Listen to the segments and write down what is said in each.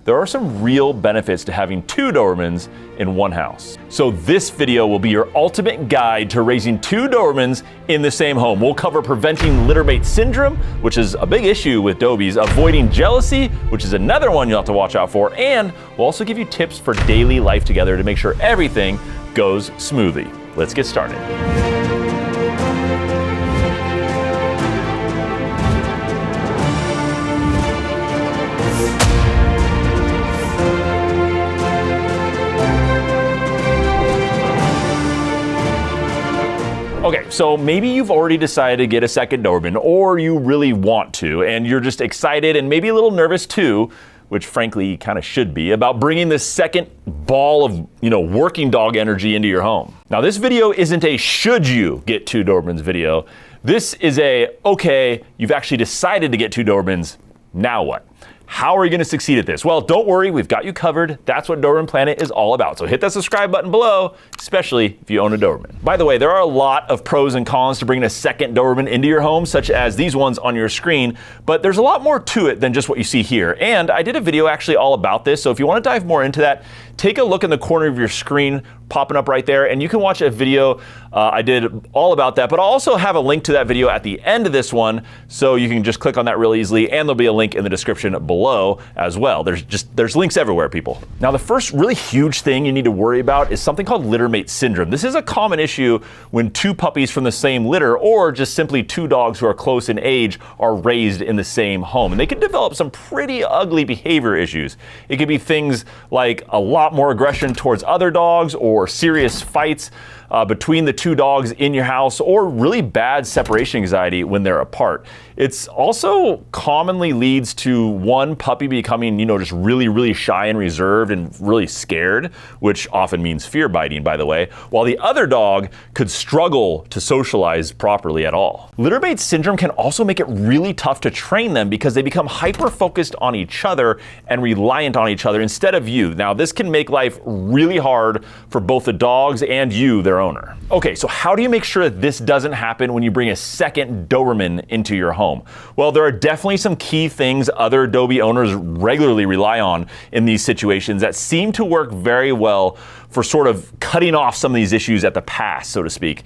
there are some real benefits to having 2 Dobermans in one house. So this video will be your ultimate guide to raising 2 Dobermans in the same home. We'll cover preventing Littermate syndrome, which is a big issue with Dobies, avoiding jealousy, which is another one you'll have to watch out for, and we'll also give you tips for daily life together to make sure everything goes smoothly. Let's get started. Okay, so maybe you've already decided to get a second Doberman, or you really want to, and you're just excited and maybe a little nervous too, which frankly you kind of should be, about bringing this second ball of, working dog energy into your home. Now this video isn't a should you get 2 Dobermans video. This is a, okay, you've actually decided to get 2 Dobermans, now what? How are you going to succeed at this? Well, don't worry, we've got you covered. That's what Doberman Planet is all about. So hit that subscribe button below, especially if you own a Doberman. By the way, there are a lot of pros and cons to bringing a second Doberman into your home, such as these ones on your screen, but there's a lot more to it than just what you see here. And I did a video actually all about this, so if you want to dive more into that, take a look in the corner of your screen popping up right there, and you can watch a video I did all about that, but I'll also have a link to that video at the end of this one, so you can just click on that really easily, and there'll be a link in the description below as well. There's links everywhere, people. Now the first really huge thing you need to worry about is something called Littermate syndrome. This is a common issue when 2 puppies from the same litter, or just simply 2 dogs who are close in age, are raised in the same home, and they can develop some pretty ugly behavior issues. It could be things like a lot more aggression towards other dogs, or serious fights between the 2 dogs in your house, or really bad separation anxiety when they're apart. It's also commonly leads to one puppy becoming, just really shy and reserved and really scared, which often means fear biting, by the way, while the other dog could struggle to socialize properly at all. Littermate syndrome can also make it really tough to train them because they become hyper-focused on each other and reliant on each other instead of you. Now, this can make life really hard for both the dogs and you, their owner. Okay, so how do you make sure that this doesn't happen when you bring a second Doberman into your home? Well, there are definitely some key things other Dobie owners regularly rely on in these situations that seem to work very well for sort of cutting off some of these issues at the pass, so to speak,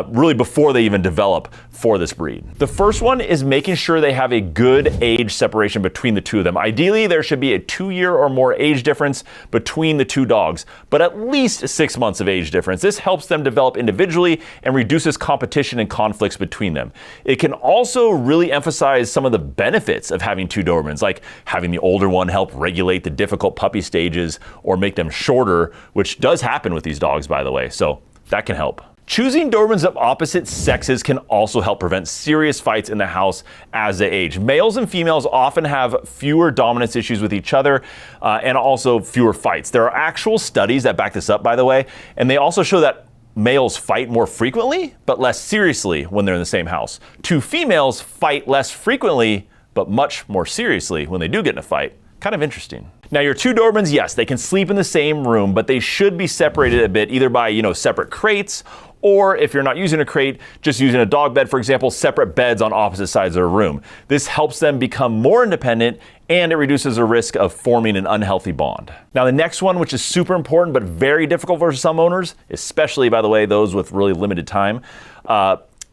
really before they even develop for this breed. The first one is making sure they have a good age separation between the 2 of them. Ideally, there should be a 2-year or more age difference between the 2 dogs, but at least 6 months of age difference. This helps them develop individually and reduces competition and conflicts between them. It can also really emphasize some of the benefits of having 2 Dobermans, like having the older one help regulate the difficult puppy stages or make them shorter, which does happen with these dogs, by the way, so that can help. Choosing Dobermans of opposite sexes can also help prevent serious fights in the house as they age. Males and females often have fewer dominance issues with each other and also fewer fights. There are actual studies that back this up, by the way, and they also show that males fight more frequently but less seriously when they're in the same house. 2 females fight less frequently but much more seriously when they do get in a fight. Kind of interesting. Now your 2 Dobermans, yes, they can sleep in the same room, but they should be separated a bit, either by, separate crates, or if you're not using a crate, just using a dog bed, for example, separate beds on opposite sides of the room. This helps them become more independent, and it reduces the risk of forming an unhealthy bond. Now the next one, which is super important but very difficult for some owners, especially, by the way, those with really limited time,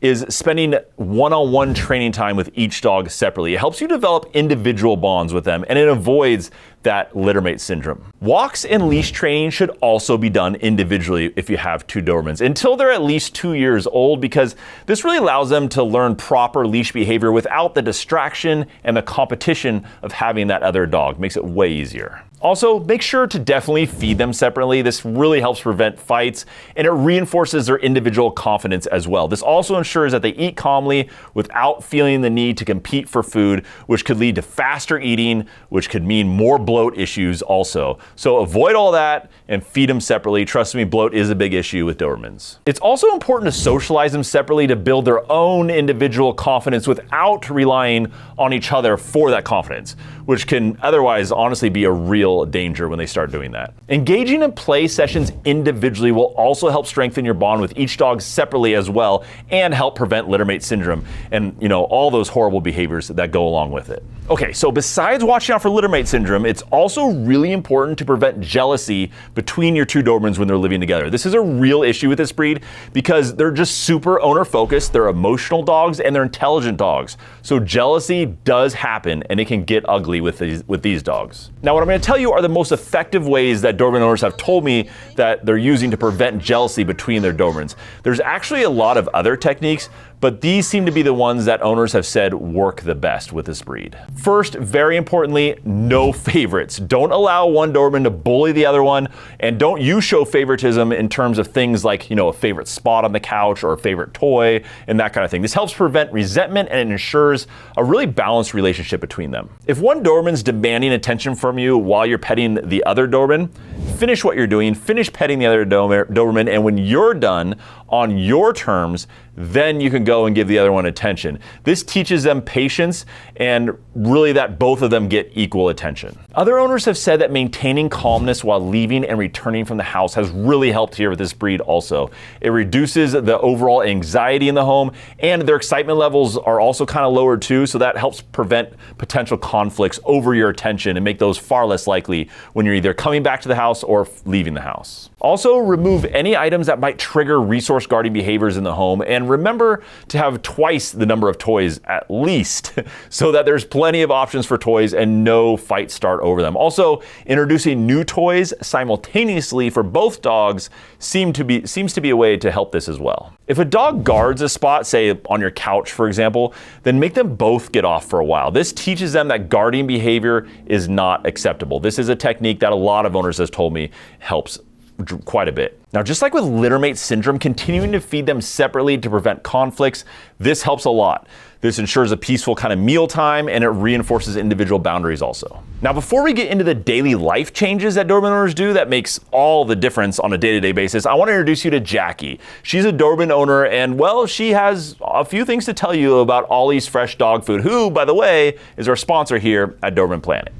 is spending one-on-one training time with each dog separately. It helps you develop individual bonds with them, and it avoids that Littermate syndrome. Walks and leash training should also be done individually if you have 2 Dobermans until they're at least 2 years old, because this really allows them to learn proper leash behavior without the distraction and the competition of having that other dog. Makes it way easier. Also, make sure to definitely feed them separately. This really helps prevent fights, and it reinforces their individual confidence as well. This also ensures that they eat calmly without feeling the need to compete for food, which could lead to faster eating, which could mean more bloat issues also. So avoid all that and feed them separately. Trust me, bloat is a big issue with Dobermans. It's also important to socialize them separately to build their own individual confidence without relying on each other for that confidence, which can otherwise honestly be a real danger when they start doing that. Engaging in play sessions individually will also help strengthen your bond with each dog separately as well, and help prevent Littermate syndrome and all those horrible behaviors that go along with it. Okay, so besides watching out for Littermate syndrome, it's also really important to prevent jealousy between your two Dobermans when they're living together. This is a real issue with this breed because they're just super owner focused, they're emotional dogs, and they're intelligent dogs. So jealousy does happen, and it can get ugly with these dogs. Now, what I'm going to tell you are the most effective ways that Doberman owners have told me that they're using to prevent jealousy between their Dobermans. There's actually a lot of other techniques, but these seem to be the ones that owners have said work the best with this breed. First, very importantly, no favorites. Don't allow one Doberman to bully the other one, and don't you show favoritism in terms of things like, a favorite spot on the couch or a favorite toy and that kind of thing. This helps prevent resentment and it ensures a really balanced relationship between them. If one Doberman's demanding attention from you while you're petting the other Doberman, finish what you're doing, finish petting the other Doberman, and when you're done on your terms, then you can go and give the other one attention. This teaches them patience and really that both of them get equal attention. Other owners have said that maintaining calmness while leaving and returning from the house has really helped here with this breed also. It reduces the overall anxiety in the home, and their excitement levels are also kind of lowered too, so that helps prevent potential conflicts over your attention and make those far less likely when you're either coming back to the house or leaving the house. Also, remove any items that might trigger resource guarding behaviors in the home, and remember to have twice the number of toys at least so that there's plenty of options for toys and no fights start over them. Also, introducing new toys simultaneously for both dogs seems to be a way to help this as well. If a dog guards a spot, say on your couch for example, then make them both get off for a while. This teaches them that guarding behavior is not acceptable. This is a technique that a lot of owners have told me helps quite a bit. Now, just like with Littermate syndrome, continuing to feed them separately to prevent conflicts, this helps a lot. This ensures a peaceful kind of meal time, and it reinforces individual boundaries also. Now, before we get into the daily life changes that Doberman owners do that makes all the difference on a day-to-day basis, I want to introduce you to Jackie. She's a Doberman owner, and well, she has a few things to tell you about Ollie's Fresh Dog Food, who, by the way, is our sponsor here at Doberman Planet.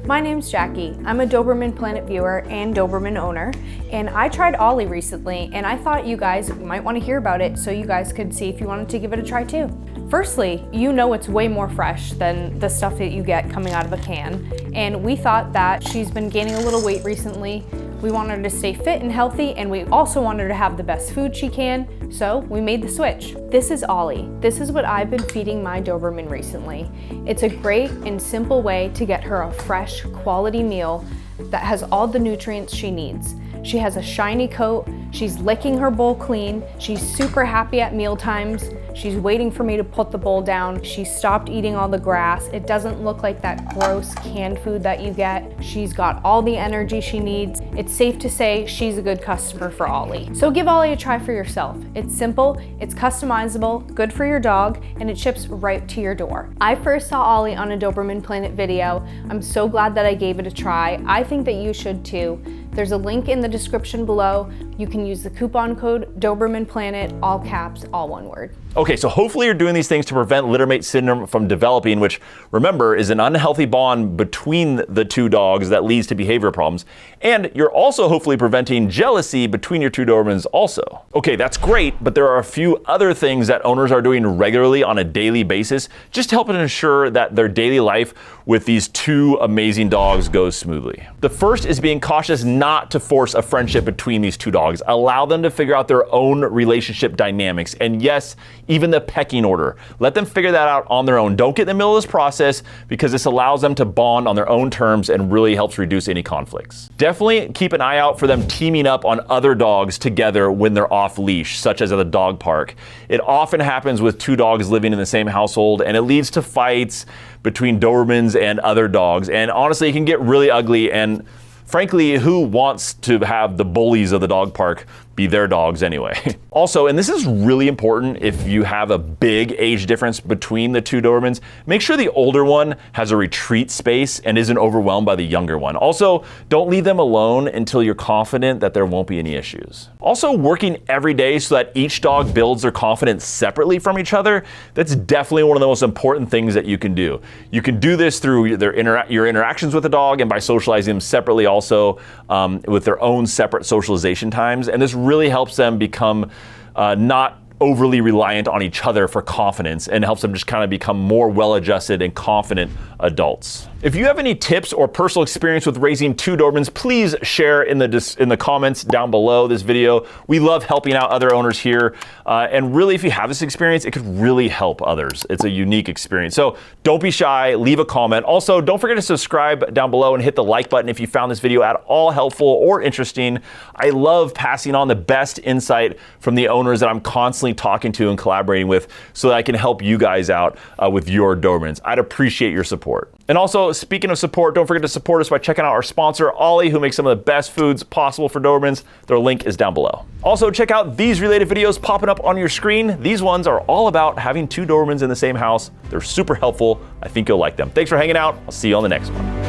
My name's Jackie. I'm a Doberman Planet viewer and Doberman owner, and I tried Ollie recently, and I thought you guys might want to hear about it so you guys could see if you wanted to give it a try too. Firstly, it's way more fresh than the stuff that you get coming out of a can, and we thought that she's been gaining a little weight recently. We want her to stay fit and healthy, and we also want her to have the best food she can, so we made the switch. This is Ollie. This is what I've been feeding my Doberman recently. It's a great and simple way to get her a fresh, quality meal that has all the nutrients she needs. She has a shiny coat, she's licking her bowl clean, she's super happy at meal times, she's waiting for me to put the bowl down, she stopped eating all the grass, it doesn't look like that gross canned food that you get, she's got all the energy she needs. It's safe to say she's a good customer for Ollie. So give Ollie a try for yourself. It's simple, it's customizable, good for your dog, and it ships right to your door. I first saw Ollie on a Doberman Planet video. I'm so glad that I gave it a try. I think that you should too. There's a link in the description below. You can use the coupon code Doberman Planet, all caps, all one word. Okay, so hopefully you're doing these things to prevent Littermate syndrome from developing, which, remember, is an unhealthy bond between the two dogs that leads to behavior problems. And you're also hopefully preventing jealousy between your two Dobermans also. Okay, that's great, but there are a few other things that owners are doing regularly on a daily basis just to help ensure that their daily life with these two amazing dogs goes smoothly. The first is being cautious not to force a friendship between these two dogs. Allow them to figure out their own relationship dynamics. And yes, even the pecking order. Let them figure that out on their own. Don't get in the middle of this process because this allows them to bond on their own terms and really helps reduce any conflicts. Definitely keep an eye out for them teaming up on other dogs together when they're off leash, such as at the dog park. It often happens with two dogs living in the same household, and it leads to fights between Dobermans and other dogs. And honestly, it can get really ugly, and frankly, who wants to have the bullies of the dog park be their dogs anyway? Also, and this is really important if you have a big age difference between the two Dobermans, make sure the older one has a retreat space and isn't overwhelmed by the younger one. Also, don't leave them alone until you're confident that there won't be any issues. Also, working every day so that each dog builds their confidence separately from each other, that's definitely one of the most important things that you can do. You can do this through your interactions with the dog and by socializing them separately also with their own separate socialization times. And this really helps them become not overly reliant on each other for confidence and helps them just kind of become more well-adjusted and confident adults. If you have any tips or personal experience with raising 2 Dobermans, please share in the comments down below this video. We love helping out other owners here. And really, if you have this experience, it could really help others. It's a unique experience. So don't be shy, leave a comment. Also, don't forget to subscribe down below and hit the like button if you found this video at all helpful or interesting. I love passing on the best insight from the owners that I'm constantly talking to and collaborating with so that I can help you guys out with your Dobermans. I'd appreciate your support. And also, speaking of support, don't forget to support us by checking out our sponsor, Ollie, who makes some of the best foods possible for Dobermans. Their link is down below. Also, check out these related videos popping up on your screen. These ones are all about having 2 Dobermans in the same house. They're super helpful. I think you'll like them. Thanks for hanging out. I'll see you on the next one.